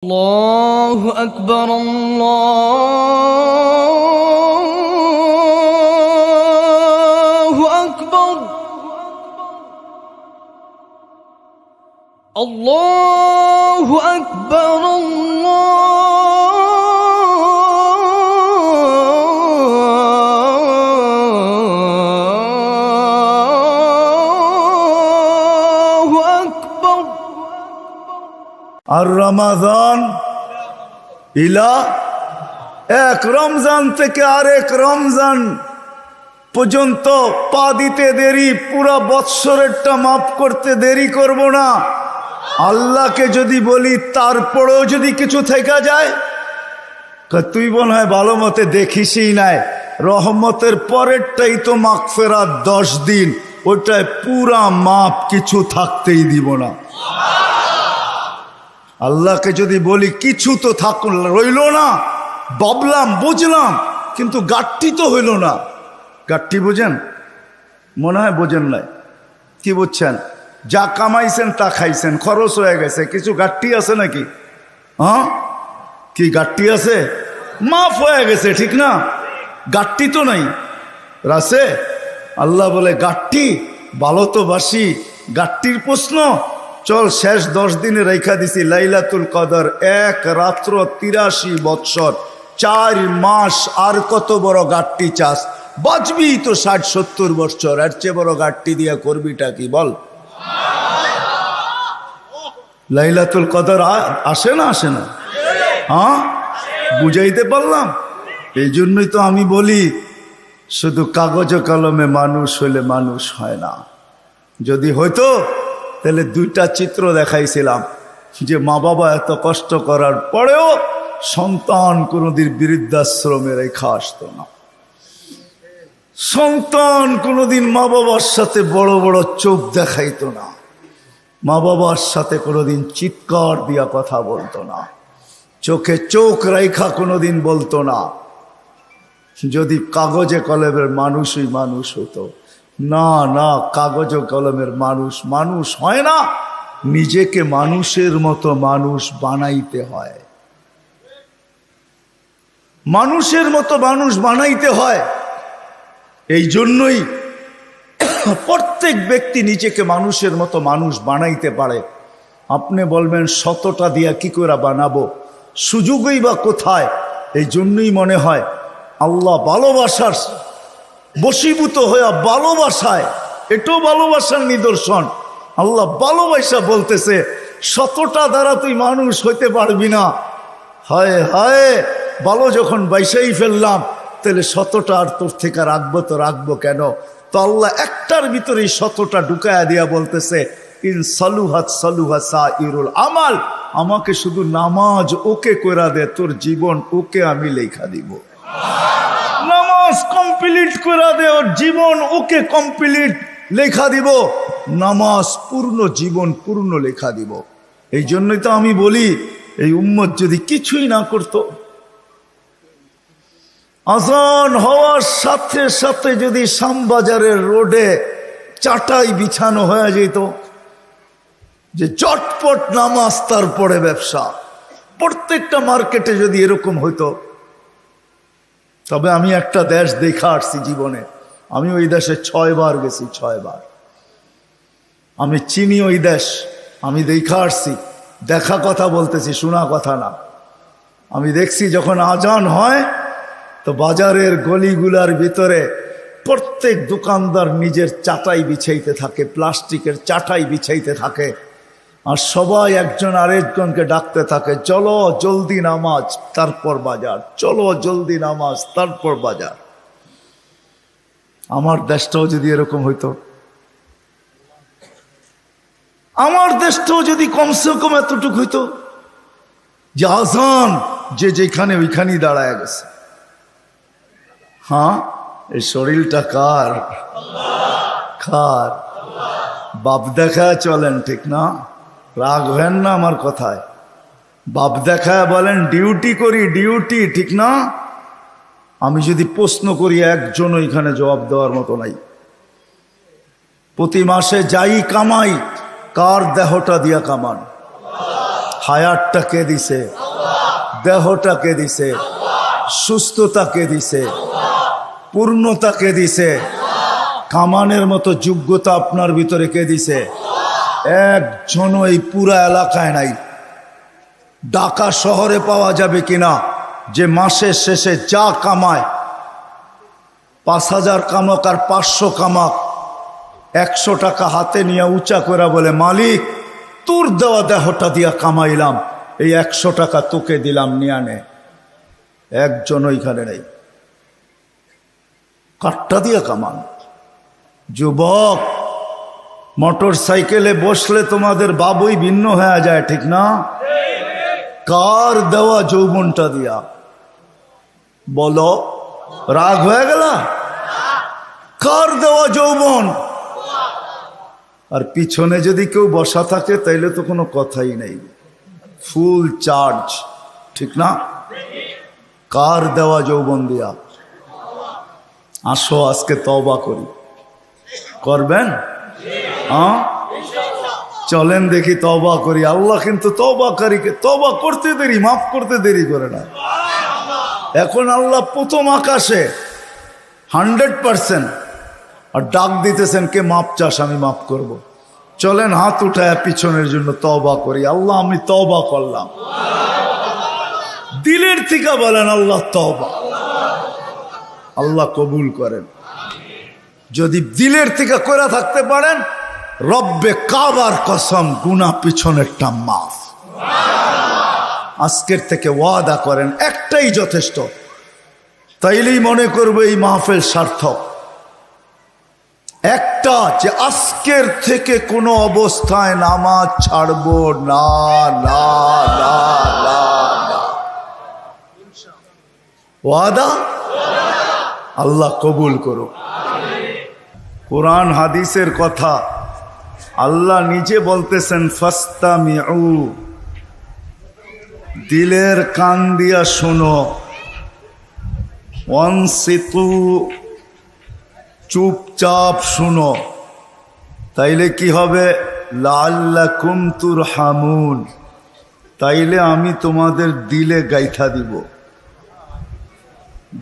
الله أكبر الله أكبر الله أكبر الله أكبر আর রমাদান ইলা এক রমজান থেকে আরেক রমজান পর্যন্ত পা দিতে দেরি, পুরা বৎসরেরটা মাফ করতে দেরি করব না। আল্লাহকে যদি বলি তারপরেও যদি কিছু থেকে যায়, তুই মনে হয় ভালো মতে দেখিসই নাই, রহমতের পরেরটাই তো মাগফিরাত 10 দিন, ওটায় পুরা মাপ, কিছু থাকতেই দিব না। আল্লাহকে যদি বলি কিছু তো থাকুন রইল না, ভাবলাম বুঝলাম, কিন্তু গাঠটি তো হইল না। গাঠটি বোঝেন? মনে হয় বোঝেন নাই। কি বুঝছেন? যা কামাইছেন তা খাইছেন, খরচ হয়ে গেছে, কিছু গাঠটি আছে নাকি? হ্যাঁ, কি গাঠটি আছে? মাফ হয়ে গেছে, ঠিক না? গাঠটি তো নাই রাসে। আল্লাহ বলে গাঠটি ভালো তো বাসি, গাঠটির প্রশ্ন চল শেষ 10 দিনে রেখা দিছি লাইলাতুল কদর, এক রাত্র 83 বৎসর, 4 মাস, আর কত বড় গাঠটি চাস? বাঁচবি তো 60-70 বৎসর, এর চেয়ে বড় গাঠটি দিয়া করবিটা কি বল? লাইলাতুল কদর আসে না? আসে না? হ্যাঁ, বুঝাইতে পারলাম? এই জন্যই তো আমি বলি শুধু কাগজ কলমে মানুষ হইলে মানুষ হয় না। যদি হইতো তাহলে 2টা চিত্র দেখাইছিলাম, যে মা বাবা এত কষ্ট করার পরেও সন্তান কোনোদিন বৃদ্ধাশ্রমে রেখা আসতো না। সন্তান কোনোদিন মা বাবার সাথে বড় বড় চোখ দেখাইতো না, মা বাবার সাথে কোনোদিন চিৎকার দিয়া কথা বলতো না, চোখে চোখ রেখা কোনোদিন বলতো না। যদি কাগজে কলমের মানুষই মানুষ হতো। না না, কাগজ কলমের মানুষ মানুষ হয় না, নিজেকে মানুষের মতো মানুষ বানাইতে হয়। মানুষের মতো মানুষ বানাইতে হয়। এই জন্যই প্রত্যেক ব্যক্তি নিজেকে মানুষের মতো মানুষ বানাইতে পারে। আপনি বলবেন 100টা দিয়া কি করে বানাবো, সুযোগই বা কোথায়? এই জন্যই মনে হয় আল্লাহ ভালোবাসার বশীভূত হইয়া ভালোবাসায়, এটাও ভালোবাসার নিদর্শন। আল্লাহ ভালোবাসা বলতেছে 100টা দ্বারা তুই মানুষ হইতে পারবি না। হায় হায়, ভালো যখন বাইসাই ফেললাম, তাহলে 100টা আর তোর থেকে রাখবো তো রাখবো কেন? তো আল্লাহ একটার ভিতরে 100টা ঢুকায়া দিয়া বলতেছে ইন সালুহাত সালুহা সাইরুল আমাল, আমাকে শুধু নামাজ ওকে কইরা দে, তোর জীবন ওকে আমি লেখা দিব। নামাজ কমপ্লিট করে দে, ওর জীবন ওকে কমপ্লিট লেখা দিব। নামাজ পূর্ণ, জীবন পূর্ণ লেখা দিব। এই জন্যই তো আমি বলি এই উম্মত যদি কিছুই না করত, আজান হওয়ার সাথে সাথে যদি শ্যামবাজারের রোডে চাটাই বিছানো হয়ে যেত, যে চটপট নামাজ তারপরে ব্যবসা, প্রত্যেকটা মার্কেটে যদি এরকম হইতো। তবে আমি একটা দেশ দেখা আসছি জীবনে, আমি ওই দেশে 6 বার গেছি, 6 বার। আমি চিনি ওই দেশ, আমি দেখা আসছি, দেখা কথা বলতেছি, শোনা কথা না। আমি দেখছি যখন আজান হয় তো বাজারের গলিগুলার ভিতরে প্রত্যেক দোকানদার নিজের চাটাই বিছাইতে থাকে, প্লাস্টিকের চাটাই বিছাইতে থাকে, আর সবাই একজন আরেকজনকে ডাকতে থাকে, চলো জলদি নামাজ তারপর বাজার, চলো জলদি নামাজ তারপর বাজার। আমার দেশটাও যদি এরকম হইতো, আমার দেশটাও যদি কমসে কম এতটুকু হইতো যে আজান যে যেখানে ওইখানেই দাঁড়ায় গেছে। হ্যাঁ, এই শরীরটা কার? কার? বাপ দেখা চলেন, ঠিক না? রাগ হেন না আমার কথায়। বাপ দেখায় বলেন ডিউটি করি, ডিউটি, ঠিক না? আমি যদি প্রশ্ন করি একজন এখানে জবাব দেওয়ার মতো নাই। প্রতি মাসে যাই কামাই, কার দেহটা দিয়া কামান? হায়াতটা কে দিছে? দেহটা কে দিছে? সুস্থতা কে দিছে? পূর্ণতা কে দিছে? কামানের মতো যোগ্যতা আপনার ভিতরে কে দিছে? একজন এই পুরা এলাকায় নাই। ঢাকা শহরে পাওয়া যাবে কিনা যে মাসের শেষে যা কামায়, 5,000 কামাক আর 500 কামাক, 100 টাকা হাতে নিয়ে উঁচা করে বলে, মালিক তোর দেওয়া দেহটা দিয়া কামাইলাম, এই 100 টাকা তোকে দিলাম, নিয়ে নে। একজন ওইখানে নেই। কাঠটা দিয়ে কামান। যুবক, মোটর সাইকেলে বসলে তোমাদের বাবুই ভিন্ন হয়ে যায়, ঠিক না? কার দেওয়া যৌবনটা দিয়া? বলো, রাগ হয়ে গেল? কার দেওয়া যৌবন? আর পিছনে যদি কেউ বসা থাকে তাইলে তো কোনো কথাই নেই, ফুল চার্জ, ঠিক না? কার দেওয়া যৌবন দিয়া? আসো আজকে তওবা করি। করবেন? হ্যাঁ, চলেন দেখি তওবা করি। আল্লাহ কিন্তু তওবাকারীকে তওবা করতে দেরি, মাফ করতে দেরি করে না। এখন আল্লাহ প্রথম আকাশে 100% আর ডাক দিতেছেন, কে মাপ চাস, আমি মাফ করব। চলেন হাত উঠায় পিছনের জন্য তওবা করি। আল্লাহ আমি তওবা করলাম। দিলের থেকে বলেন আল্লাহ তওবা। আল্লাহ কবুল করেন। যদি দিলের থেকে করে থাকতে পারেন, রব্বে কাবার কসম, গুনাহ পিছনেরটা মাফ। আজকের থেকে ওয়াদা করেন, একটাই যথেষ্ট। তাইলেই মনে করবো এই মাহফিল সার্থক। একটা, যে আজকের থেকে কোনো অবস্থায় নামাজ ছাড়বো না, না, না, না, না। ওয়াদা? আল্লাহ কবুল করো। কোরআন হাদিসের কথা আল্লাহ নিজে বলতেছেন, ফাস্তামিউ, দিলের কান দিয়া শোনো, ওয়ানসিতু, চুপচাপ শুনো, তাইলে কি হবে? লাআল্লাকুম তুরহামুন, তাইলে আমি তোমাদের দিলে গাইথা দিব।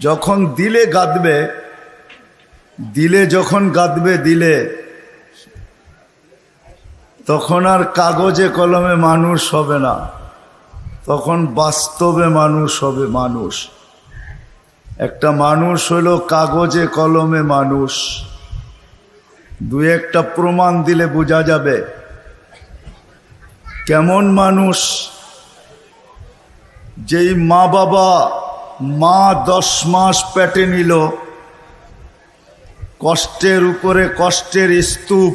যখন দিলে গাঁদবে, দিলে যখন গাঁদবে দিলে, তখন আর কাগজে কলমে মানুষ হবে না, তখন বাস্তবে মানুষ হবে। মানুষ একটা মানুষ হলো কাগজে কলমে মানুষ। দুই একটা প্রমাণ দিলে বোঝা যাবে কেমন মানুষ। যেই মা বাবা, মা 10 মাস পেটে নিল, কষ্টের উপরে কষ্টের স্তূপ,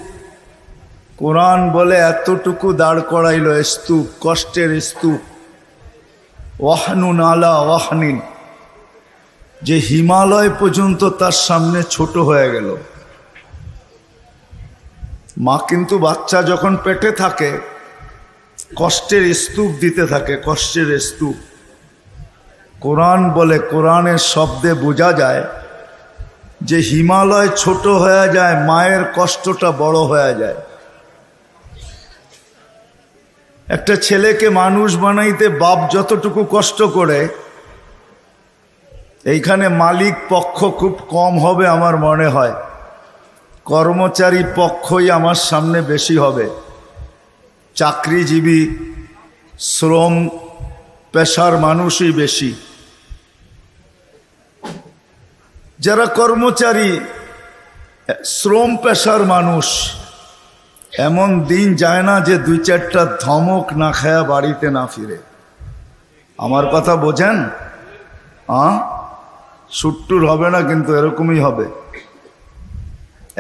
কোরআন বলে এতটুকু দাঁড় করাইল স্তূপ, কষ্টের স্তূপ, ওয়াহনুন আলা ওয়াহনিন, যে হিমালয় পর্যন্ত তার সামনে ছোট হয়ে গেল। মা কিন্তু বাচ্চা যখন পেটে থাকে কষ্টের স্তূপ দিতে থাকে, কষ্টের স্তূপ। কোরআন বলে, কোরআনের শব্দে বোঝা যায় যে হিমালয় ছোট হয়ে যায়, মায়ের কষ্টটা বড় হয়ে যায়। একটা ছেলেকে মানুষ বানাইতে বাপ যতটুকু কষ্ট করে, এইখানে মালিক পক্ষ খুব কম হবে আমার মনে হয়, কর্মচারী পক্ষই আমার সামনে বেশি হবে। চাকরিজীবী, শ্রম পেশার মানুষই বেশি। যারা কর্মচারী, শ্রম পেশার মানুষ, এমন দিন যায় না যে 2-4টা ধমক না খায়া বাড়িতে না ফিরে। আমার কথা বোঝেন? সুট্টুর হবে না কিন্তু এরকমই হবে।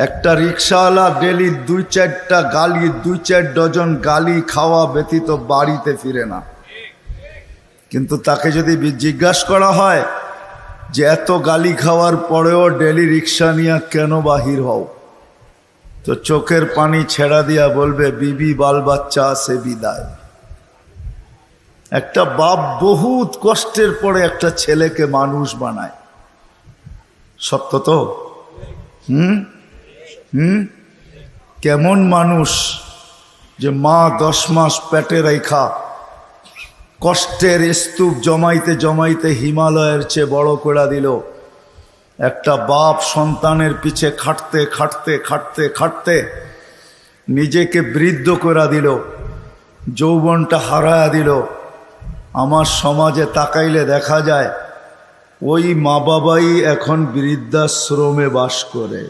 একটা রিক্সাওয়ালা ডেলি 2-4টা গালি, 2-4 ডজন গালি খাওয়া ব্যতীত বাড়িতে ফিরে না। কিন্তু তাকে যদি জিজ্ঞাসা করা হয় যে এত গালি খাওয়ার পরেও ডেলি রিক্সা নিয়ে কেন বাহির হও, তো চোখের পানি ছেড়া দিয়া বলবে, বিবি বাল বাচ্চা আছে বিদায়। একটা বাপ বহুত কষ্টের পরে একটা ছেলেকে মানুষ বানায়। সত্য তো? কেমন মানুষ যে মা 10 মাস পেটে রেখা কষ্টের স্তূপ জমাইতে জমাইতে হিমালয়ের চেয়ে বড় করে দিল। একটা বাপ সন্তানের পিছে খাটতে খাটতে খাটতে খাটতে নিজেকে বৃদ্ধ করে দিল, যৌবনটা হারায়া দিল। আমার সমাজে তাকাইলে দেখা যায় ওই মা বাবাই এখন বৃদ্ধাশ্রমে বাস করে।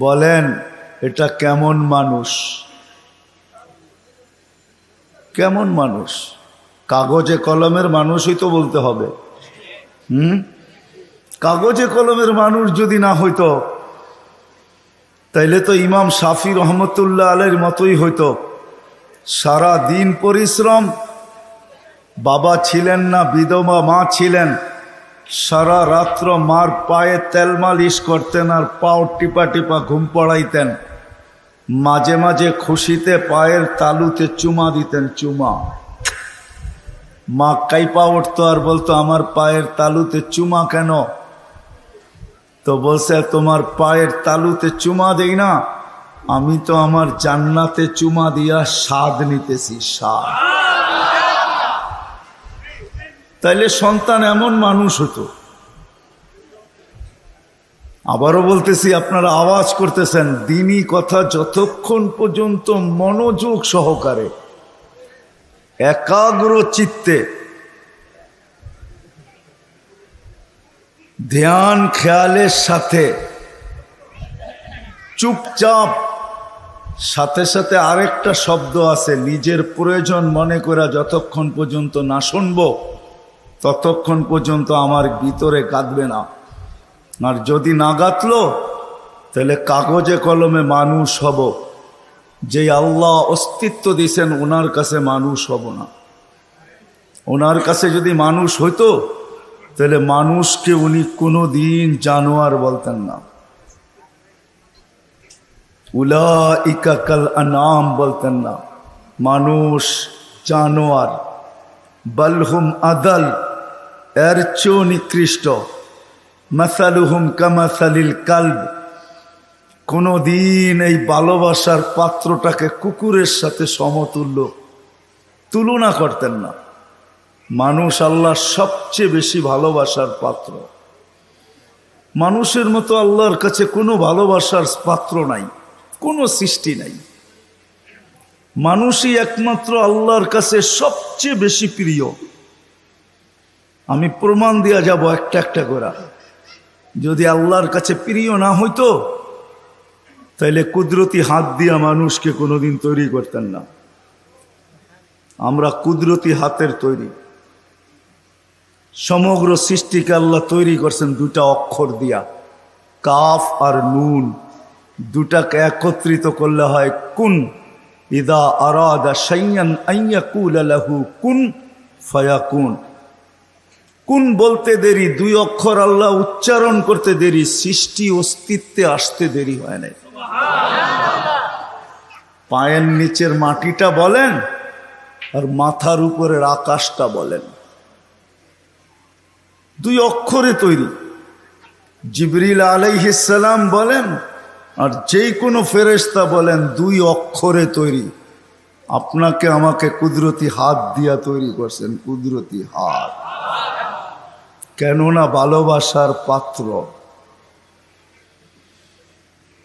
বলেন এটা কেমন মানুষ? কেমন মানুষ? কাগজে কলমের মানুষই তো বলতে হবে। কাগজে কলমের মানুষ যদি না হইতো তাইলে তো ইমাম শাফি রহমতুল্লাহ আলাইহির মতোই হইতো। সারা দিন পরিশ্রম, বাবা ছিলেন না, বিধবা মা ছিলেন, সারা রাত্র মার পায়ে তেল মালিশ করতেন আর পাও টিপা টিপা ঘুম পড়াইতেন। মাঝে মাঝে খুশিতে পায়ের তালুতে চুমা দিতেন, চুমা। মা কাইপা উঠতো আর বলতো আমার পায়ের তালুতে চুমা কেন? তো বলছে তোমার পায়ের তালুতে চুমা দেই না, আমি তো আমার জান্নাতে চুমা দিয়া স্বাদ নিতেছি, স্বাদ। তাইলে সন্তান এমন মানুষ হতো। আবারও বলতেছি, আপনারা আওয়াজ করতেছেন, দ্বীনি কথা যতক্ষণ পর্যন্ত মনোযোগ সহকারে একাগ্র চিত্তে ধ্যান খেয়ালের সাথে চুপচাপ, সাথে সাথে আরেকটা শব্দ আছে, নিজের প্রয়োজন মনে করা যতক্ষণ পর্যন্ত না শুনবো ততক্ষণ পর্যন্ত আমার ভিতরে কাঁদবে না। আর যদি না গাতলো তাহলে কাগজে কলমে মানুষ হব, যে আল্লাহ অস্তিত্ব দিয়েছেন ওনার কাছে মানুষ হব না। ওনার কাছে যদি মানুষ হইতো তাহলে মানুষকে উনি কোনো দিন জানোয়ার বলতেন না, উলাইকা কাল আনাম বলতেন না। মানুষ জানোয়ার, বালহুম আদাল, এর চেয়েও নিকৃষ্ট। মাসালুহুম কামাসালিল কালব, কোনো দিন এই ভালোবাসার পাত্রটাকে কুকুরের সাথে সমতুল্য তুলনা করতেন না। মানুষ আল্লাহর সবচেয়ে বেশি ভালোবাসার পাত্র। মানুষের মতো আল্লাহর কাছে কোনো ভালোবাসার পাত্র নাই, কোনো সৃষ্টি নাই। মানুষই একমাত্র আল্লাহর কাছে সবচেয়ে বেশি প্রিয়। আমি প্রমাণ দিয়া যাব একটা একটা করে। যদি আল্লাহর কাছে প্রিয় না হইতো তাইলে কুদরতি হাত দিয়া মানুষকে কোনোদিন তৈরি করতেন না। আমরা কুদরতি হাতের তৈরি। সমগ্র সৃষ্টিকে আল্লাহ তৈরি করছেন দুটা অক্ষর দিয়া, কাফ আর নুন। দুটাকে একত্রিত করলে হয় কুন। ইদা আরাদা শাইয়ান আন ইয়াকুলা লাহু কুন ফায়াকুন। কুন বলতে দেরি, দুই অক্ষর আল্লাহ উচ্চারণ করতে দেরি, সৃষ্টি অস্তিত্বে আসতে দেরি হয় নাই। পায়ের নিচের মাটিটা বলেন আর মাথার উপরের আকাশটা বলেন, দুই অক্ষরে তৈরি। জিবরিল আলাইহিস সালাম বলেন আর যে কোনো ফেরেশতা বলেন দুই অক্ষরে তৈরি। আপনাকে আমাকে কুদরতি হাত দিয়া তৈরি করছেন, কুদরতি হাত। কেননা ভালোবাসার পাত্র।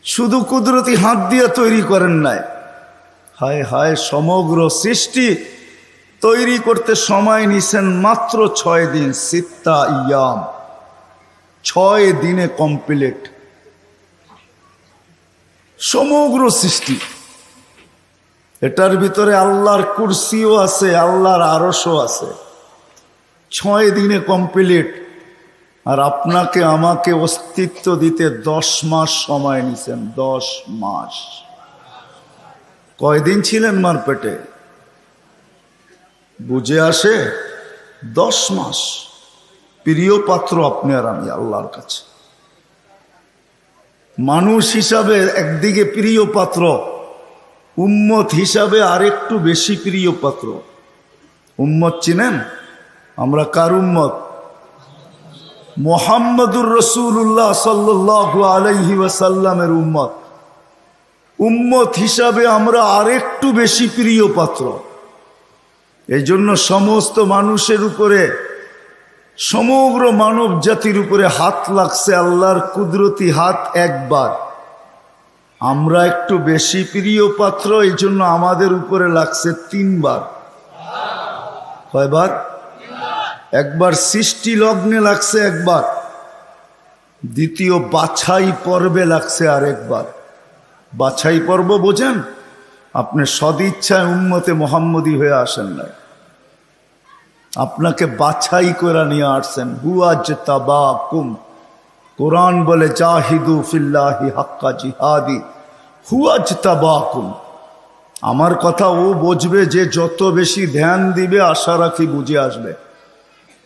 শুধু কুদরতি হাত দিয়া তৈরি করেন নাই, হায় হায় সমগ্র সৃষ্টি তৈরি করতে সময় নিছেন মাত্র 6 দিন। সিত্তা ইয়াম, 6 দিনে কমপ্লিট সমগ্র সৃষ্টি। এটার ভিতরে আল্লাহর কুরসিও আছে, আল্লাহর আরশও আছে। 6 দিনে কমপ্লিট। আর আপনাকে আমাকে অস্তিত্ব দিতে 10 মাস সময় নিছেন, 10 মাস। কয়দিন ছিলেন মার পেটে? বুঝে আসে? 10 মাস। প্রিয় পাত্র আপনি আর আমি আল্লাহর কাছে। মানুষ হিসাবে একদিকে প্রিয় পাত্র, উম্মত হিসাবে আরেকটু বেশি প্রিয় পাত্র। উম্মত চিনেন? আমরা কার উম্মত? মুহাম্মদুর রাসূলুল্লাহ সাল্লাল্লাহু আলাইহি ওয়াসাল্লামের উম্মত। উম্মত হিসাবে আমরা আরেকটু বেশি প্রিয় পাত্র। এই জন্য সমস্ত মানুষের উপরে, সমগ্র মানব জাতির উপরে হাত লাগছে আল্লাহর কুদরতি হাত একবার। আমরা একটু বেশি প্রিয় পাত্র, এই জন্য আমাদের উপরে লাগছে 3 বার। কয়বার? একবার সৃষ্টি লগ্নে লাগছে একবার, দ্বিতীয় বাছাই পর্বে লাগছে আরেকবার। বাছাই পর্ব বোঝেন? আপনি সদিচ্ছায় উম্মতে মুহাম্মদী হয়ে আসেন নাই, আপনাকে বাছাই করে নিয়ে আসছেন। হুয়াজতাবাকুম, কোরআন বলে জাহিদু ফিল্লাহি হাক্কা জিহাদি, হুয়াজতাবাকুম। আমার কথা ও বুঝবে যে যত বেশি ধ্যান দিবে, আশা রাখি বুঝে আসবে,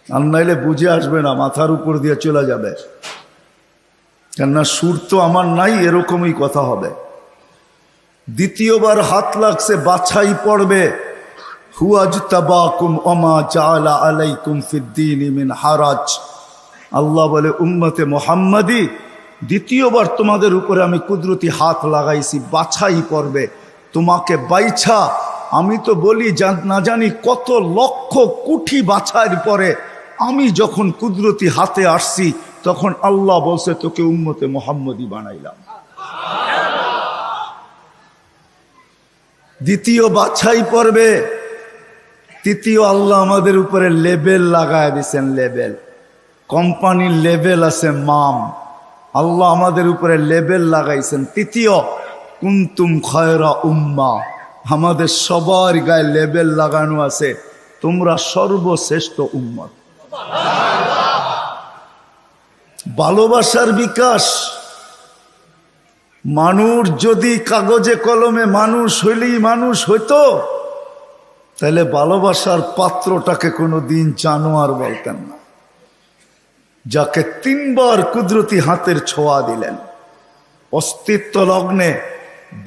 আর নাইলে বুঝে আসবে না, মাথার উপর দিয়ে চলে যাবে। কেননা সুর তো আমার নাই, এরকমই কথা হবে। দ্বিতীয়বার হাত লাগছে বাছাই পড়বে, হুয়াজতাবাকুম ওমা জাআলা আলাইকুম ফিদ্দীনি মিন হারাজ। আল্লাহ বলে উম্মতে মুহাম্মাদি, দ্বিতীয়বার তোমাদের উপরে আমি কুদরতি হাত লাগাইছি বাছাই পড়বে। তোমাকে বাইছা, আমি তো বলি না জানি কত লক্ষ কোটি বাছাইয়ের পরে আমি যখন কুদরতি হাতে আসছি, তখন আল্লাহ বলছে তোকে উম্মতে মুহাম্মাদি বানাইলাম। দ্বিতীয় বাছাই পড়বে, তৃতীয় আল্লাহ আমাদের উপরে লেবেল লাগায় দিয়েছেন। লেবেল, কোম্পানির লেবেল আছে মাম, আল্লাহ আমাদের উপরে লেবেল লাগাইছেন। তৃতীয় কুনতুম খায়রা উম্মা, আমাদের সবার গায়ে লেবেল লাগানো আছে, তোমরা সর্বশ্রেষ্ঠ উম্মত। ভালোবাসার বিকাশ। মানুষ যদি কাগজে কলমে মানুষ হইলেই মানুষ হইতো, তাহলে ভালোবাসার পাত্রটাকে কোনো দিন জানোয়ার বলতেন না, যাকে 3 বার কুদরতি হাতের ছোঁয়া দিলেন। অস্তিত্ব লগ্নে,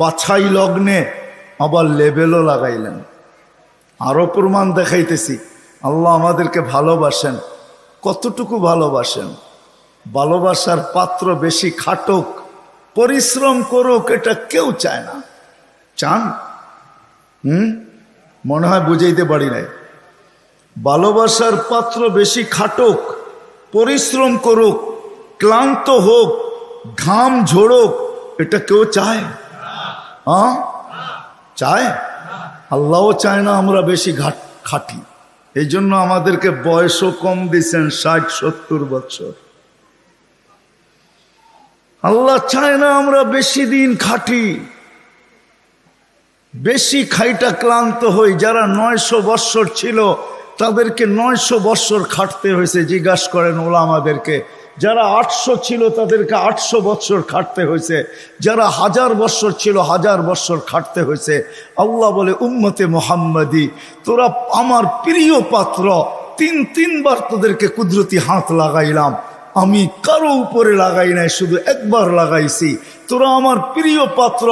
বাছাই লগ্নে, আবার লেবেলও লাগাইলেন। আরো প্রমাণ দেখাইতেছি, আল্লাহ আমাদেরকে ভালোবাসেন। কতটুকু ভালোবাসেন? ভালোবাসার পাত্র বেশি খাটুক, পরিশ্রম করুক, এটা কেউ চায় না। চান? মনে হয় বুঝাইতে পারি নাই। ভালোবাসার পাত্র বেশি খাটুক, পরিশ্রম করুক, ক্লান্ত হোক, ঘাম ঝোড়ুক, এটা কেউ চায়? চায়? আল্লাহও চায় না আমরা বেশি খাটি। এই জন্য আমাদেরকে বয়সও কম দিচ্ছেন, 60-70 বছর। আল্লাহ চায় না আমরা বেশি দিন খাটি, বেশি খাইটা ক্লান্ত হই। যারা 900 বৎসর ছিল তাদেরকে 900 বৎসর খাটতে হয়েছে, জিজ্ঞাসা করেন ওলামাদেরকে। যারা 800 ছিল তাদেরকে 800 বৎসর খাটতে হয়েছে, যারা 1000 বৎসর ছিল 1000 বৎসর খাটতে হয়েছে। আল্লাহ বলে উম্মতে মুহাম্মাদি, তোরা আমার প্রিয় পাত্র, 3 বার তোদেরকে কুদরতি হাত লাগাইলাম, আমি কারো উপরে লাগাই নাই, শুধু একবার লাগাইছি। তোরা আমার প্রিয় পাত্র,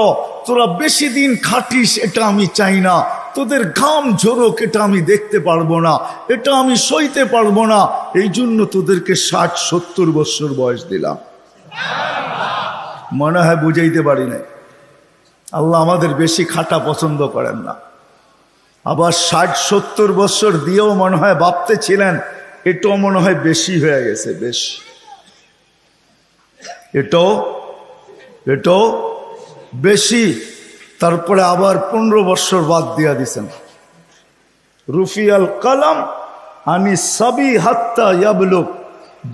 তোরা বেশি দিন খাটিস এটা আমি চাই না, তোদের ঘাম ঝরোক এটা আমি দেখতে পারবো না, এটা আমি সইতে পারবো না। এই জন্য তোদেরকে 60-70 বছর বয়স দিলাম। মনে হয় বুঝাইতে পারি নাই। আল্লাহ আমাদের বেশি খাটা পছন্দ করেন না। আবার 60-70 বছর দিয়েও মনে হয় ভাবতে ছিলেন এটাও মনে হয় বেশি হয়ে গেছে, বেশি, এটাও বেশি। তারপরে আবার 15 বছর বাদ দিয়া দিছেন। রুফিয়াল কালাম আনি সাবি হাত্তা ইয়াবলুগ,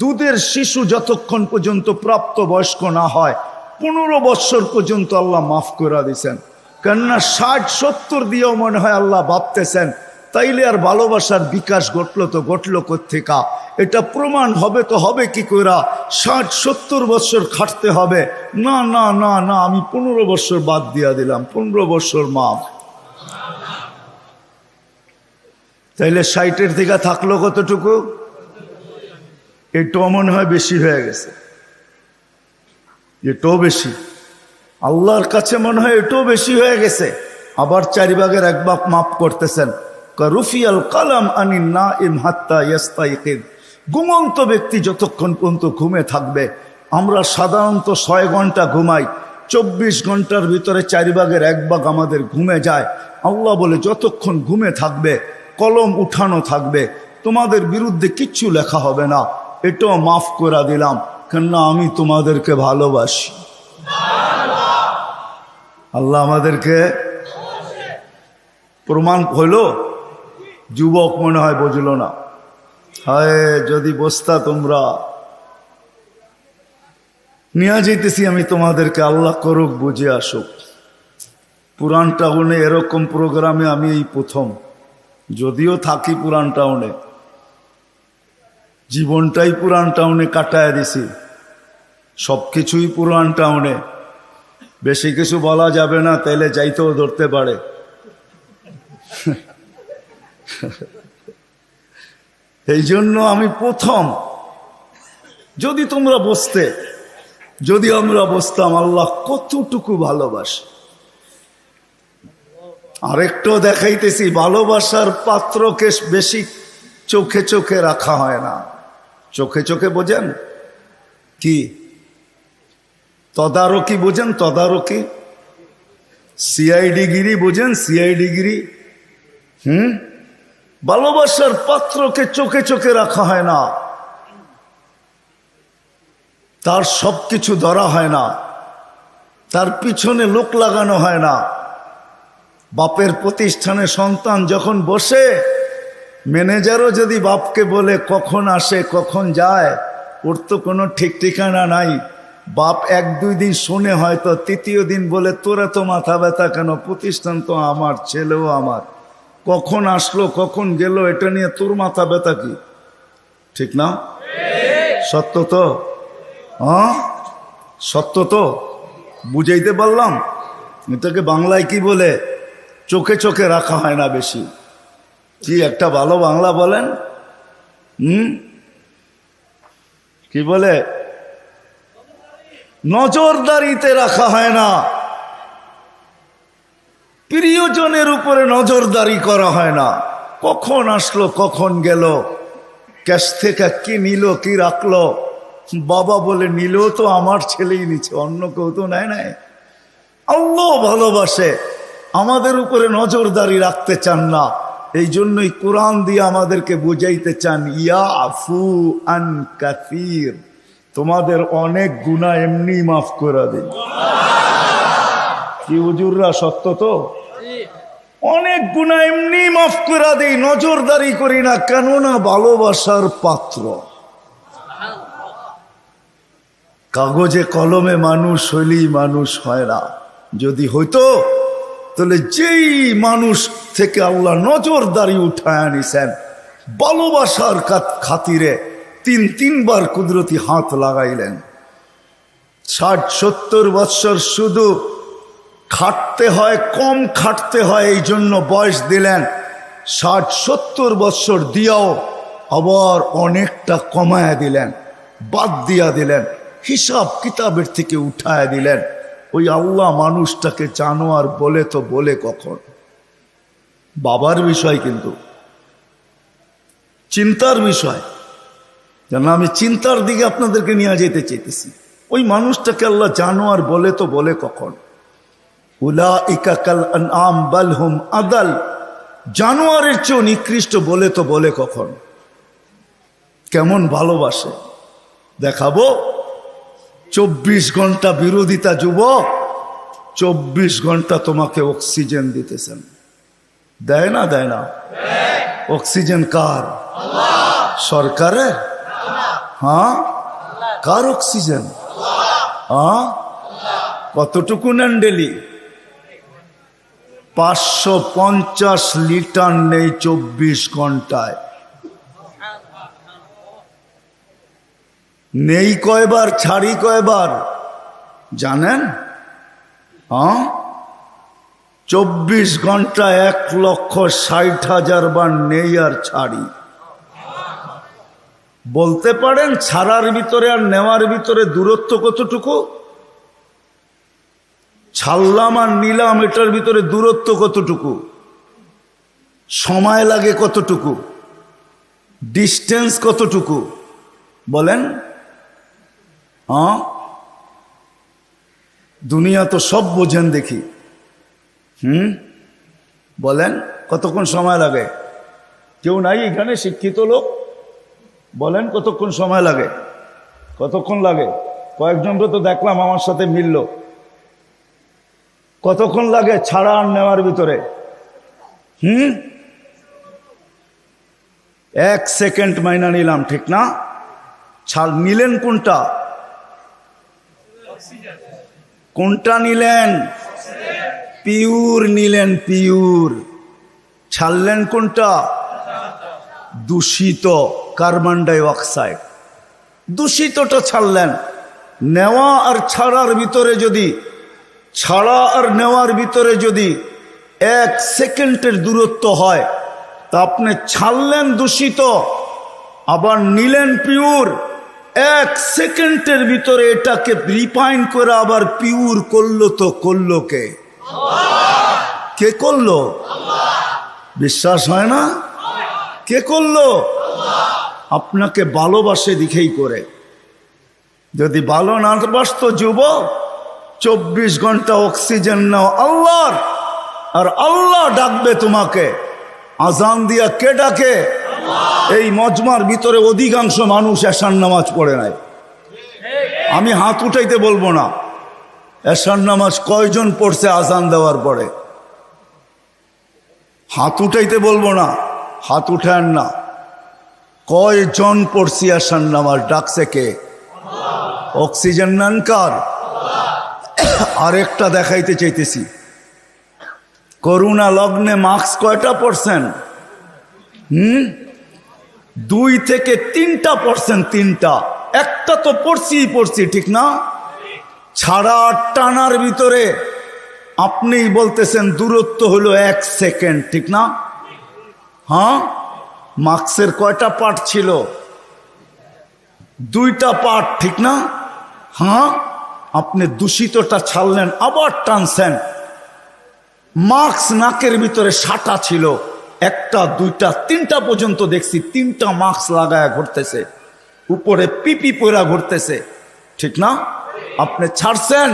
দুধের শিশু যতক্ষণ পর্যন্ত প্রাপ্ত বয়স্ক না হয় 15 বছর পর্যন্ত আল্লাহ মাফ করে দিছেন। কেননা 60-70 দিয়েও মনে হয় আল্লাহ ভাবতেছেন তাইলে আর ভালোবাসার বিকাশ ঘটলো তো ঘটলো কোত্থেকা? এটা প্রমাণ হবে তো হবে কি কইরা? 60-70 বছর খাটতে হবে না, না না না, আমি 15 বছর বাদ দিয়া দিলাম, 15 বছর মাফ। তাইলে 60-এর থেকে থাকলো কতটুকু? এটাও মনে হয় বেশি হয়ে গেছে, এটাও বেশি। আল্লাহর কাছে মনে হয় এটাও বেশি হয়ে গেছে। আবার 4 ভাগের 1 ভাগ মাফ করতেছেন। রুফিয়াল কালাম আনি নাইম হাত্তা ইয়াস্তাইকিদ, ঘুমন্ত ব্যক্তি যতক্ষণ পর্যন্ত ঘুমে থাকবে। আমরা সাধারণত 6 ঘন্টা ঘুমাই, 24 ঘন্টার ভিতরে 4 ভাগের 1 ভাগ আমাদের ঘুমে যায়। আল্লাহ বলে যতক্ষণ ঘুমে থাকবে কলম উঠানো থাকবে, তোমাদের বিরুদ্ধে কিচ্ছু লেখা হবে না, এটাও মাফ করে দিলাম, কেননা আমি তোমাদেরকে ভালোবাসি। আল্লাহ আমাদেরকে প্রমাণ হইল। যুবক মনে হয় বুঝলো না। হায় যদি বসতা তোমরা। নিয়ে যেতেছি আমি তোমাদেরকে, আল্লাহ করুক বুঝে আসুক। পুরান টাউনে এরকম প্রোগ্রামে আমি এই প্রথম, যদিও থাকি পুরান টাউনে, জীবনটাই পুরান টাউনে কাটায় দিছি, সব কিছুই পুরান টাউনে। বেশি কিছু বলা যাবে না, তাইলে যাইতেও ধরতে পারে। এই জন্য আমি প্রথম। যদি তোমরা বসতে, যদি আমরা বসতাম, আল্লাহ কতটুকু ভালোবাসে। আরেকটাও দেখাইতেছি, ভালোবাসার পাত্রকে বেশি চোখে চোখে রাখা হয় না। চোখে চোখে বোঝেন কি? তদারকি বোঝেন? তদারকি, সিআইডি গিরি বোঝেন? সিআইডি গিরি। ভালোবাসার পাত্রকে চোখে চোখে রাখা হয় না, তার সবকিছু ধরা হয় না, তার পিছনে লোক লাগানো হয় না। বাপের প্রতিষ্ঠানে সন্তান যখন বসে, ম্যানেজারও যদি বাপকে বলে কখন আসে কখন যায়, ওর তো কোনো ঠিক ঠিকানা নাই। বাপ এক দুই দিন শুনে হয়তো, তৃতীয় দিন বলে তোরা তো মাথা ব্যথা কেন, প্রতিষ্ঠান তো আমার, ছেলেও আমার, কখন আসলো কখন গেল এটা নিয়ে তোর মাথা ব্যথা কি? ঠিক না? সত্য তো? হ্যাঁ সত্য তো? বুঝাইতে পারলাম? এটাকে বাংলায় কি বলে? চোখে চোখে রাখা হয় না বেশি। কি একটা ভালো বাংলা বলেন? কি বলে? নজরদারিতে রাখা হয় না, প্রিয়জনের উপরে নজরদারি করা হয় না। কখন আসলো কখন গেল, ক্যাশ থেকে কি নিল কি রাখলো, বাবা বলে নিল তো আমার ছেলেই নিচ্ছে, অন্য কেউ তো নেয় নাই। আল্লাহ ভালোবাসে, আমাদের উপরে নজরদারি রাখতে চান না। এই জন্যই কোরআন দিয়ে আমাদেরকে বুঝাইতে চান, ইয়া আফু আন কাসীর, তোমাদের অনেক গুনাহ এমনি মাফ করে দিন। কি হুজুররা, সত্য তো? অনেক গুনাহ এমনি মাফ করে দেই, নজরদারি করি না, কেননা ভালোবাসার পাত্র। কাগজে কলমে মানুষ হইলেই মানুষ হয় না। যদি হইতো তাহলে যেই মানুষ থেকে আল্লাহ নজরদারি উঠায় আনিছেন, ভালোবাসার খাতিরে তিনবার কুদরতি হাত লাগাইলেন। 60-70 বৎসর শুধু খাটতে হয়, কম খাটতে হয়, এই জন্য বয়স দিলেন। 60-70 বৎসর দিয়াও আবার অনেকটা কমায়া দিলেন, বাদ দিয়া দিলেন, হিসাব কিতাবের থেকে উঠায় দিলেন। ওই আল্লাহ মানুষটাকে জানোয়ার বলে তো বলে কখন? বাবার বিষয়, কিন্তু চিন্তার বিষয়। যেন আমি চিন্তার দিকে আপনাদেরকে নিয়ে যেতে চাইতেছি। ওই মানুষটাকে আল্লাহ জানোয়ার বলে তো বলে কখন? উলাইকা কাল আনআম বাল হুম আদাল, জানোয়ারের চেয়েও নিকৃষ্ট বলে তো বলে কখন? কেমন ভালোবাসে দেখাবো। 24 ঘন্টা বিরোধিতা যুবক, 24 ঘন্টা তোমাকে অক্সিজেন দিতেছেন। দেয় না? দেয় না? অক্সিজেন কার? সরকারের? হ্যাঁ, কার অক্সিজেন? হ্যাঁ, কতটুকু নেন ডেলি? 550 লিটার নেই 24 ঘন্টায়। নেই কয়বার, ছাড়ি কয়বার জানেন? 24 ঘন্টা 1,60,000 বার নেই আর ছাড়ি। বলতে পারেন ছাড়ার ভিতরে আর নেওয়ার ভিতরে দূরত্ব কতটুকু? ছাড়লাম আর নিলাম, এটার ভিতরে দূরত্ব কতটুকু? সময় লাগে কতটুকু? ডিস্টেন্স কতটুকু? বলেন। দুনিয়া তো সব বোঝেন দেখি। বলেন কতক্ষণ সময় লাগে? কেউ নাই এখানে শিক্ষিত লোক? বলেন কতক্ষণ সময় লাগে? কতক্ষণ লাগে? কয়েকজনকে তো দেখলাম আমার সাথে মিলল। কতক্ষণ লাগে ছাড়া আর নেওয়ার ভিতরে? 1 সেকেন্ড মাইনা নিলাম, ঠিক না? ছাড় নিলেন কোনটা? কোনটা নিলেন? পিওর নিলেন, পিওর। ছাড়লেন কোনটা? দূষিত কার্বন ডাই অক্সাইড। দূষিতটা ছাড়লেন। নেওয়া আর ছাড়ার ভিতরে যদি, ছাড়া আর নেওয়ার ভিতরে যদি 1 সেকেন্ডের দূরত্ব হয়, তা আপনি ছাড়লেন দূষিত, আবার নিলেন পিওর। 1 সেকেন্ডের ভিতরে এটাকে রিফাইন করে আবার পিওর করলো, তো করলো কে? কে করলো? বিশ্বাস হয় না? কে করলো? আপনাকে ভালোবাসে দিকেই করে। যদি ভালো না বাসতো যুবক, 24 ঘন্টা অক্সিজেন নাও আল্লাহর, আর আল্লাহ ডাকবে তোমাকে। আজান দিয়া কে ডাকে? এই মজমার ভিতরে অধিকাংশ মানুষ এশার নামাজ পড়ে নাই। আমি হাত উঠাইতে বলবো না, এশার নামাজ কয়জন পড়ছে আজান দেওয়ার পরে? হাত উঠাইতে বলবো না, হাত উঠান না। কয়জন পড়ছি এশার নামাজ? ডাকছে কে? অক্সিজেন নেন কার? আরেকটা দেখাইতে চাইতেছি, করোনা লগ্নে মাস্ক কয়টা পড়ছেন? 2 থেকে 3টা পড়ছেন, 3টা। একটা তো পড়ছি, ঠিক না? ছাড়া টানার ভিতরে আপনিই বলতেছেন দূরত্ব হলো 1 সেকেন্ড, ঠিক না? হ্যাঁ, মাস্কের কয়টা পার্ট ছিল? 2টা পার্ট, ঠিক না? হ্যাঁ, আপনি দূষিতটা ছাড়লেন, আবার টানছেন। মাস্ক নাকের ভিতরে 6টা ছিল, 1টা 2টা 3টা পর্যন্ত দেখছি 3টা মাস্ক লাগায় ঘুরতেছে, উপরে পিপি পরা ঘুরতেছে, ঠিক না? আপনি ছাড়ছেন,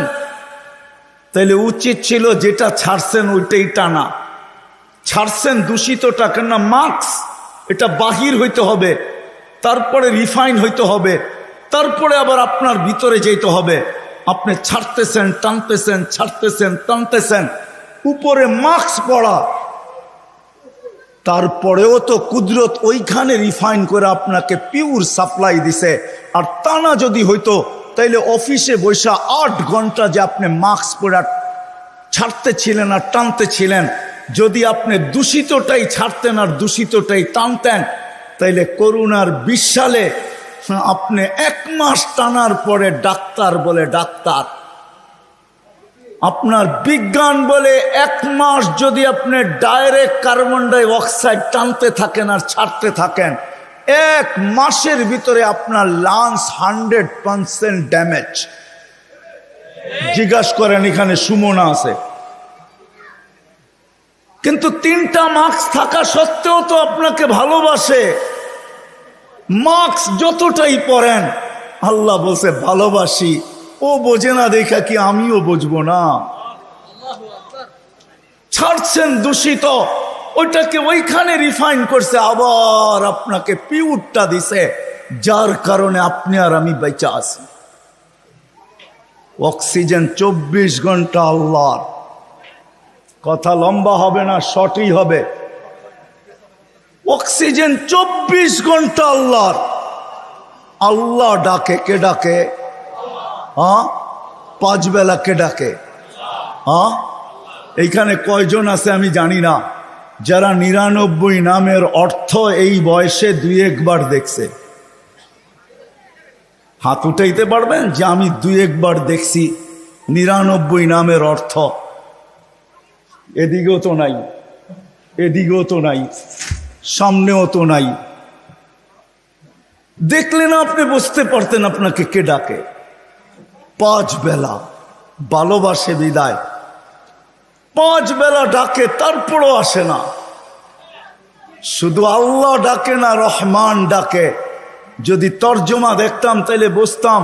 তাইলে উচিত ছিল যেটা ছাড়ছেন ওইটাই টানা। ছাড়ছেন দূষিতটা, কেন? মাস্ক এটা বাহির হইতে হবে, তারপরে রিফাইন হইতে হবে, তারপরে আবার আপনার ভিতরে যেতে হবে। আপনি ছাড়তেছেন, টানতেছেন, ছাড়তেছেন, টানতেছেন, উপরে মাস্ক পড়া, তারপরেও তো কুদরত ওইখানে রিফাইন করে আপনাকে পিওর সাপ্লাই দিছে। আর টানা যদি হইতো, তাইলে অফিসে বৈশা 8 ঘন্টা যে আপনি মাস্ক পরে ছাড়তে ছিলেন আর টানতে ছিলেন, যদি আপনি দূষিতটাই ছাড়তেন আর দূষিতটাই টানতেন, তাইলে করোনার 20 সালে আপনি 1 মাস টানার পরে ডাক্তার বলে ডাক্তার, আপনার বিজ্ঞান বলে 1 মাস যদি আপনি ডাইরেক্ট কার্বন ডাই অক্সাইড টানতে থাকেন আর ছাড়তে থাকেন, 1 মাসের ভিতরে আপনার লাংস 100% ড্যামেজ। জিজ্ঞাসা করেন, এখানে সুমনা আছে, কিন্তু 3টা মাস্ক থাকা সত্ত্বেও তো আপনাকে ভালোবাসে। মাস্ক যতটাই পরেন, আল্লাহ বলছে ভালোবাসি। ও বোঝে না দেখা কি আমিও বুঝবো না? ছাড়ছেন দূষিত, ওইটাকে ওইখানে রিফাইন করছে, আবার আপনাকে পিউরটা দিছে, যার কারণে আপনি আর আমি বেঁচে আছি। অক্সিজেন 24 ঘন্টা আল্লাহর। কথা লম্বা হবে না, শর্টই হবে। অক্সিজেন 24 ঘন্টা আল্লাহর। আল্লাহ ডাকে, কে ডাকে? 5 বেলা কে ডাকে? এইখানে কয়জন আছে আমি জানি না, যারা 99 নামের অর্থ এই বয়সে 2-1 বার দেখছে? হাত উঠাইতে পারবেন যে আমি 2-1 বার দেখছি 99 নামের অর্থ? এদিকেও তো নাই, এদিকেও তো নাই, সামনেও তো নাই। দেখলে না আপনি বুঝতে পারতেন আপনাকে কে ডাকে। 5 বেলা ভালোবাসে বিদায়, 5 বেলা ডাকে, তারপরও আসে না। শুধু আল্লাহ ডাকে না, রহমান ডাকে। যদি তর্জমা দেখতাম তাইলে বুঝতাম,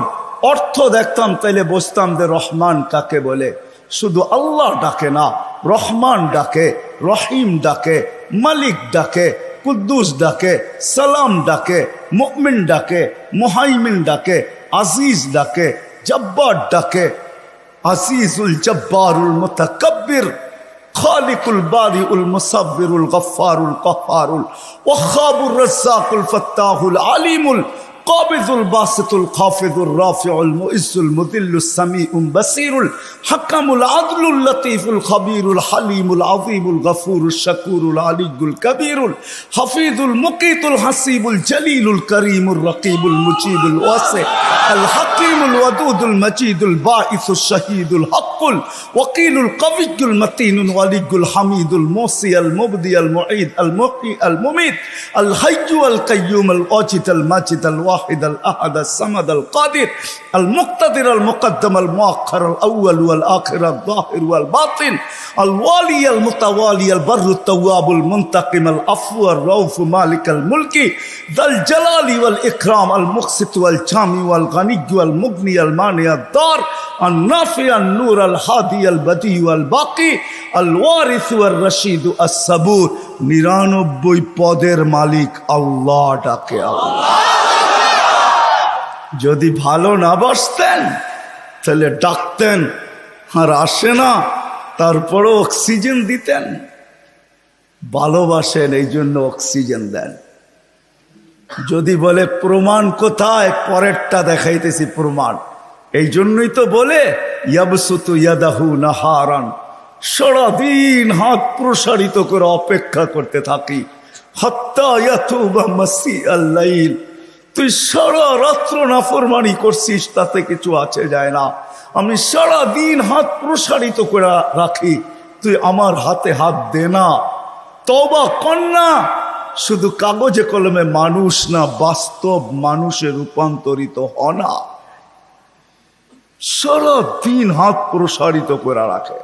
অর্থ দেখতাম তাইলে বুঝতাম যে রহমান কাকে বলে। শুধু আল্লাহ ডাকে না, রহমান ডাকে, রহিম ডাকে, মালিক ডাকে, কুদ্দুস ডাকে, সালাম ডাকে, মুমিন ডাকে, মুহাইমিন ডাকে, আজিজ ডাকে, জব্বার ডাকে, আজিজুল জব্বারুল মুতাকাব্বির, খালিকুল বারিউল মুসাব্বিরুল গফফারুল কহ্হারুল ওয়াহ্হাবুর রাজ্জাকুল ফাত্তাহুল আলিমুল কাবিজুল বাসিতুল খাফিজুর রাফিউল মুইজ্জুল মুযিল্লুস সামিউল বাসীরুল হাকামুল আদলুল লতীফুল খবীরুল হালিমুল আযীমুল গফুরুশ শাকুরুল আলিয়্যুল কবীরুল হাফিজুল মুকীতুল হাসিবুল জলিলুল করিমুর রকিবুল মুজিবুল ওয়াসি আল হাকীমুল ওয়াদুদুল মজিদুল বাঈসুশ শাহীদুল হক্কুল ওয়াকিলুল কবিয়্যুল মতিনুল ওয়ালিয়্যুল হামিদুল মুসি আল মুবদি আল মুঈদ আল মুহয়ি আল মুমীত আল হাইয়্যু আল কাইয়্যুম আল ওয়াজিদ আল মাজিদ আল واحد الأحد الصمد القادر المقتدر المقدم المؤخر الأول والآخر الظاهر والباطن الوالي المتوالي البر التواب المنتقم العفو الرؤوف مالك الملك ذا الجلال والإكرام المقسط والجامع والغني والمغني المانع الضار النافع النور الهادي البديع والباقي الوارث والرشيد الصبور 99 পদের মালিক আল্লাহ ডাকে আল্লাহ। যদি ভালো না বাসতেন তাহলে ডাকতেন আর আসে না, তারপরও অক্সিজেন দিতেন। ভালোবাসেন এই জন্য অক্সিজেন দেন। যদি বলে প্রমাণ কোথায়, পরেরটা দেখাইতেছি প্রমাণ। এই জন্যই তো বলে ইয়াবসুতু ইয়াদাহু নাহারান, সারাদিন হাত প্রসারিত করে অপেক্ষা করতে থাকি, হাত্তা ইয়াতুবা মাসিআল লাইল। তুই সারা রাত্র নাফরমানি করছিস, তাতে কিছু আছে যায় না। আমি সারা দিন হাত প্রসারিত করে রাখি, তুই আমার হাতে হাত দে না, তওবা কর না। শুধু কাগজে কলমে মানুষ না, বাস্তব মানুষে রূপান্তরিত হ না। সারা দিন হাত প্রসারিত করে রাখে।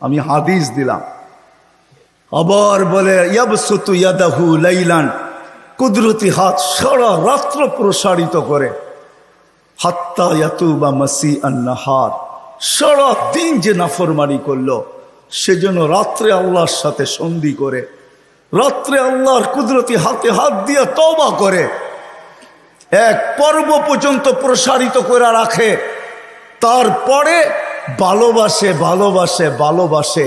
আমি হাদিস দিলাম। আবার বলে ইয়াবসুতু ইয়াদাহু লাইলান, কুদরতি হাত সারা রাত্র প্রসারিত করে, হাত্তা ইয়াতুবা মাসিআন নাহার। সারা দিন যে নাফরমানি করলো, সেজন্য রাত্রে আল্লাহর সাথে সন্ধি করে, রাত্রে আল্লাহর কুদরতি হাতে হাত দিয়ে তওবা করে, এক পর্ব পর্যন্ত প্রসারিত করে রাখে। তারপরে ভালোবাসে ভালোবাসে ভালোবাসে,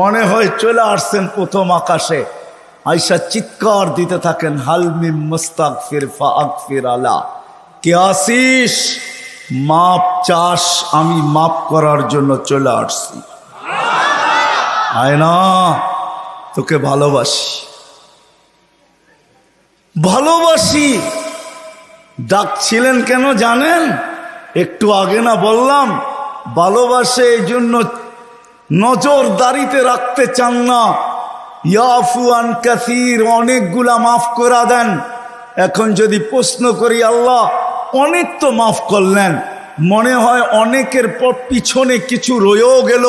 মনে হয় চলে আসছেন প্রথম আকাশে। আয়সা চিৎকার দিতে থাকেন, হালমিম মুস্তাগফির ফাগফির আলা। কে আসিস? মাপ চাস? আমি মাপ করার জন্য চলে আসছি। আয় না, তোকে ভালোবাসি ভালোবাসি। ডাকছিলেন কেন জানেন? একটু আগে না বললাম, ভালোবাসে এই জন্য নজরদারিতে রাখতে চান না। ইয়াফু আন কাসীর, অনেকগুলা মাফ করে দেন। এখন যদি প্রশ্ন করি, আল্লাহ অনেক তো মাফ করলেন, মনে হয় অনেকের পর পিছনে কিছু রয়েও গেল,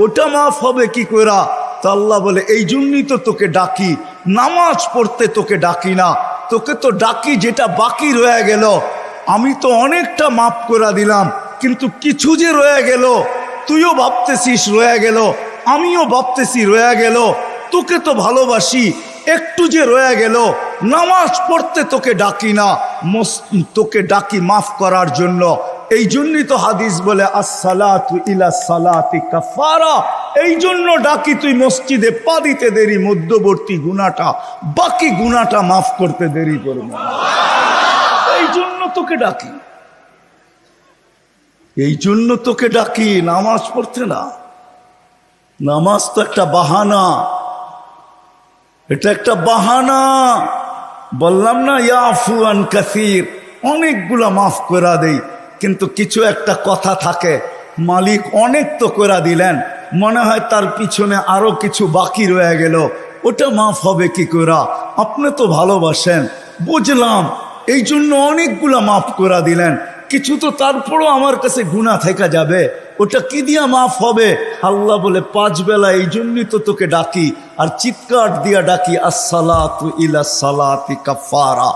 ওটা মাফ হবে কি করে? তো আল্লাহ বলে, এই জন্যই তো তোকে ডাকি, নামাজ পড়তে তোকে ডাকি না, তোকে তো ডাকি যেটা বাকি রয়ে গেল। আমি তো অনেকটা মাফ করে দিলাম, কিন্তু কিছু যে রয়ে গেল, তুইও ভাবতেছিস রয়ে গেল, আমিও ভাবতেছি রয়ে গেল। তোকে তো ভালোবাসি, একটু যে রয়ে গেল, নামাজ পড়তে তোকে ডাকি না, তোকে ডাকি মাফ করার জন্য। এই জন্যই তো হাদিস বলে আসসালাতু ইলা সালাতি কাফারা। এই জন্য ডাকি, তুই মসজিদে পা দিতে দেরি, মধ্যবর্তী গুনাহটা, বাকি গুনাহটা মাফ করতে দেরি করবে। এই জন্য তোকে ডাকি, এই জন্য তোকে ডাকি, নামাজ পড়তে না। নামাজ তো একটা বাহানা, এটা একটা বাহানা। বললাম না, ইয়াফু আন কাসীর, অনেকগুলা মাফ করে দেই, কিন্তু কিছু একটা কথা থাকে, মালিক অনেক তো করে দিলেন, মনে হয় তার পিছনে আরো কিছু বাকি রয়ে গেল, ওটা মাফ হবে কি করে? আপনি তো ভালোবাসেন, বুঝলাম, এই জন্য অনেকগুলা মাফ করে দিলেন, কিছু তো তারপরও আমার কাছে গুনাহ থেকে যাবে, ওটা কি দিয়া মাফ হবে? আল্লাহ বলে 5 বেলা এই জন্যই তো তোকে ডাকি, আর চিৎকার দিয়া ডাকি, আসসালাতু ইলা সালাতি কাফারা।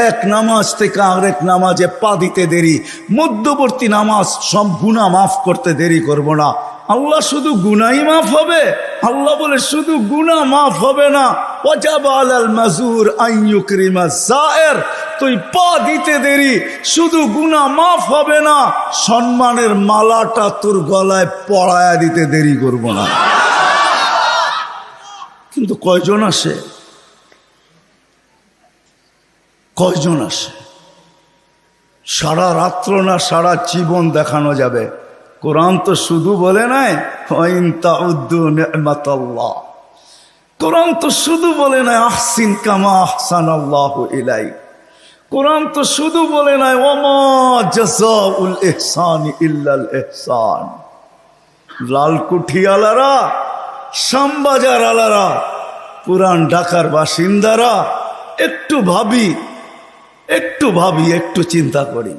এক নামাজ থেকে আরেক নামাজে পা দিতে দেরি, মধ্যবর্তী নামাজ সব গুনাহ মাফ করতে দেরি করব না। আল্লাহ শুধু গুনাহই মাফ হবে, আল্লাহ বলে শুধু গুনাহ মাফ হবে না, ওয়াজাব আলাল মাজুর আন ইউকরিমা যায়ের, তুই পা দিতে দেরি, শুধু গুনাহ মাফ হবে না, সম্মানের মালাটা তোর গলায় পরায়া দিতে দেরি করব না। কিন্তু কয়জন আসে, কয়জন আসে? সারা রাত্র না সারা জীবন দেখানো যাবে। কোরআন তো শুধু বলে নাই ওয়াইন তাউদ্দু নি'মাতাল্লাহ, কোরআন তো শুধু বলে নাই আহসিন কামা আহসানাল্লাহু ইলাইক, কোরআন তো শুধু বলে নাই ওয়ামা জাযাউল ইহসানি ইল্লাল ইহসান। লালকুঠি আলারা, শ্যামবাজার আলারা, পুরান ঢাকার বাসিন্দারা একটু ভাবি, একটু চিন্তা করি।